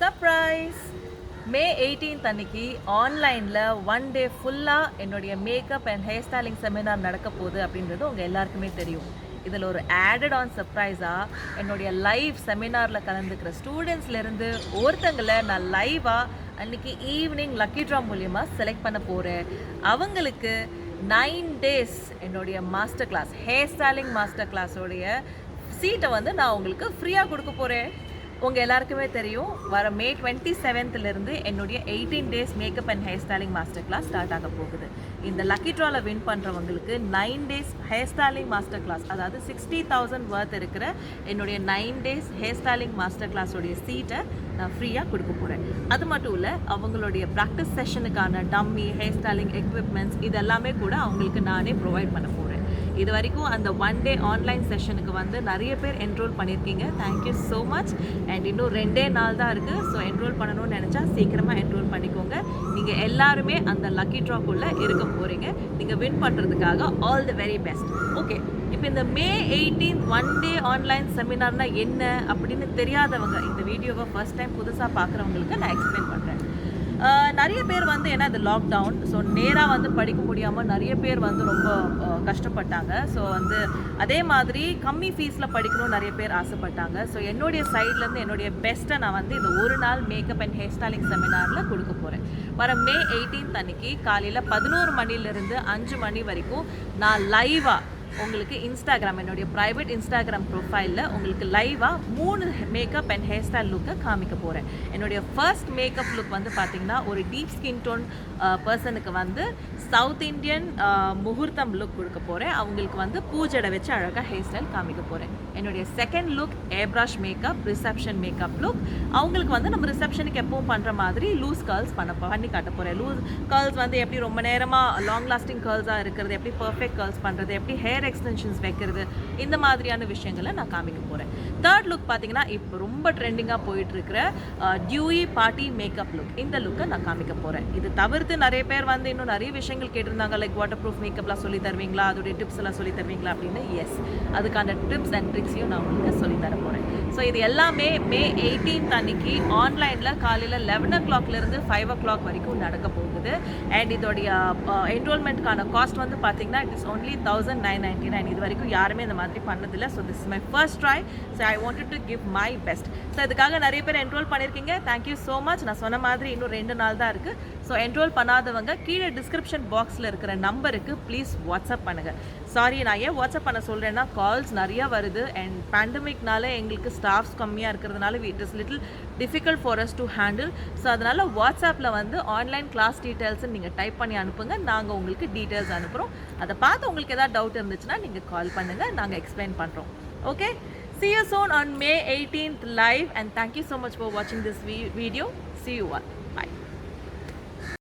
surprise! May 18th அன்னைக்கு ஆன்லைனில் 1 day ஃபுல்லாக என்னுடைய makeup and hair styling seminar நடக்க போகுது அப்படின்றது உங்கள் எல்லாருக்குமே தெரியும். இதில் ஒரு ஆடட் ஆன் சர்ப்ரைஸாக என்னுடைய லைவ் செமினாரில் கலந்துக்கிற ஸ்டூடெண்ட்ஸ்லேருந்து ஒருத்தங்களை நான் லைவாக அன்றைக்கி ஈவினிங் லக்கி ட்ரா மூலியமாக செலக்ட் பண்ண போகிறேன். அவங்களுக்கு 9 days என்னுடைய master class hair styling master கிளாஸோடைய சீட்டை வந்து நான் உங்களுக்கு ஃப்ரீயாக கொடுக்க போகிறேன். உங்கள் எல்லாருக்குமே தெரியும், வர மே 27th என்னுடைய 18 days makeup and hair styling master class start ஆக போகுது. இந்த லக்கி ட்ராவில் வின் பண்ணுறவங்களுக்கு 9 days hair styling master class, அதாவது 60,000 worth இருக்கிற என்னுடைய 9 days ஹேர் ஸ்டைலிங் மாஸ்டர் கிளாஸோடைய சீட்டை நான் ஃப்ரீயாக கொடுக்க போகிறேன். அது மட்டும் இல்லை, அவங்களுடைய ப்ராக்டிஸ் செஷனுக்கான டம்மி ஹேர் ஸ்டைலிங் எக்யூப்மெண்ட்ஸ் இதெல்லாமே கூட அவங்களுக்கு நானே ப்ரொவைட் பண்ண போகிறேன். இது வரைக்கும் அந்த 1 day ஆன்லைன் செஷனுக்கு வந்து நிறைய பேர் என்ரோல் பண்ணியிருக்கீங்க. Thank you so much. அண்ட் இன்னும் 2 நாள் தான் இருக்குது. ஸோ என்ரோல் பண்ணணும்னு நினச்சா சீக்கிரமாக என்ரோல் பண்ணிக்கோங்க. நீங்கள் எல்லாருமே அந்த லக்கி ட்ராக்குள்ளே இருக்க போகிறீங்க. நீங்கள் வின் பண்ணுறதுக்காக all the very best. Okay, இப்போ இந்த மே 18th 1 day ஆன்லைன் செமினார்னா என்ன அப்படின்னு தெரியாதவங்க, இந்த வீடியோவை ஃபர்ஸ்ட் டைம் புதுசாக பார்க்குறவங்களுக்கு நான் எக்ஸ்பிளைன் பண்ணுறேன். நிறைய பேர் வந்து ஏன்னா இது லாக்டவுன், ஸோ நேராக வந்து படிக்க முடியாமல் நிறைய பேர் வந்து ரொம்ப கஷ்டப்பட்டாங்க. ஸோ வந்து அதே மாதிரி கம்மி ஃபீஸில் படிக்கணும்னு நிறைய பேர் ஆசைப்பட்டாங்க. ஸோ என்னுடைய சைட்லேருந்து என்னுடைய பெஸ்ட்டை நான் வந்து இந்த ஒரு நாள் மேக்கப் அண்ட் ஹேர் ஸ்டைலிங் செமினாரில் கொடுக்க போகிறேன். வர மே 18th அன்னைக்கு காலையில் 11 மணிலேருந்து 5 மணி வரைக்கும் நான் லைவாக உங்களுக்கு இன்ஸ்டாகிராம், என்னுடைய ப்ரைவேட் இன்ஸ்டாகிராம் ப்ரொஃபைலில் உங்களுக்கு லைவாக 3 மேக்கப் அண்ட் ஹேர் ஸ்டைல் லுக்கை காமிக்க போகிறேன். என்னுடைய ஃபர்ஸ்ட் மேக்கப் லுக் வந்து பார்த்திங்கன்னா ஒரு டீப் ஸ்கின் டோன் பர்சனுக்கு வந்து சவுத் இண்டியன் முகூர்த்தம் லுக் கொடுக்க போகிறேன். அவங்களுக்கு வந்து பூஜடை வச்சு அழகாக ஹேர் ஸ்டைல் காமிக்க போகிறேன். என்னுடைய second look airbrush makeup reception makeup look. அவங்களுக்கு வந்து நம்ம ரிசப்ஷனுக்கு எப்பவும் பண்ணுற மாதிரி லூஸ் கர்ல்ஸ் பண்ணி காட்ட போகிறேன். லூஸ் கர்ல்ஸ் வந்து எப்படி ரொம்ப நேரமாக லாங் லாஸ்டிங் கர்ல்ஸாக இருக்கிறது, எப்படி பர்ஃபெக்ட் கர்ல்ஸ் பண்ணுறது, எப்படி ஹேர் எக்ஸ்டென்ஷன்ஸ் வைக்கிறது, இந்த மாதிரியான விஷயங்களை நான் காமிக்க போகிறேன். தேர்ட் லுக் பார்த்தீங்கன்னா இப்போ ரொம்ப ட்ரெண்டிங்காக போயிட்டு இருக்கிற டியூயி பார்ட்டி மேக்கப் லுக். இந்த லுக்கை நான் காமிக்க போகிறேன். இது தவிர்த்து நிறைய பேர் வந்து இன்னும் நிறைய விஷயங்கள் கேட்டிருந்தாங்க, லைக் வாட்டர் ப்ரூஃப் மேக்கப்லாம் சொல்லி தருவீங்களா, அதோடைய டிப்ஸ் எல்லாம் சொல்லி தருவீங்களா அப்படின்னு. எஸ், அதுக்கான டிப்ஸ் அண்ட் ட்ரிக்ஸையும் நான் உங்களுக்கு சொல்லி தர போகிறேன். ஸோ இது எல்லாமே மே 18th அன்னைக்கு ஆன்லைனில் காலையில் 11 o'clockலேருந்து 5 o'clock வரைக்கும் நடக்க போகுது. அண்ட் இதோடைய என்ரோல்மெண்ட்கான காஸ்ட் வந்து பார்த்தீங்கன்னா இட் இஸ் ஒன்லி 1999. இது வரைக்கும் யாருமே இந்த மாதிரி பண்ணதில்லை. So this is my first try. So I wanted to give my best. So இதுக்காக நிறைய பேர் என்ரோல் பண்ணியிருக்கீங்க. Thank you so much. நான் சொன்ன மாதிரி இன்னும் 2 நாள் தான் இருக்குது. ஸோ என்ரோல் பண்ணாதவங்க கீழே டிஸ்கிரிப்ஷன் பாக்ஸில் இருக்கிற நம்பருக்கு ப்ளீஸ் வாட்ஸ்அப் பண்ணுங்கள். சாரி, நான் ஏன் வாட்ஸ்அப் பண்ண சொல்கிறேன்னா கால்ஸ் நிறையா வருது. அண்ட் பேண்டமிக்னால எங்களுக்கு ஸ்டாஃப்ஸ் கம்மியாக இருக்கிறதுனால it is little difficult for us to handle. So அதனால் வாட்ஸ்அப்பில் வந்து ஆன்லைன் கிளாஸ் டீட்டெயில்ஸ்ன்னு நீங்கள் டைப் பண்ணி அனுப்புங்க. நாங்கள் உங்களுக்கு டீட்டெயில்ஸ் அனுப்புகிறோம். அதை பார்த்து உங்களுக்கு ஏதாவது டவுட் இருந்துச்சுன்னா நீங்கள் கால் பண்ணுங்கள், நாங்கள் எக்ஸ்பிளைன் பண்ணுறோம். Okay, see you soon on May 18th live, and thank you so much for watching this video. See you all. Bye.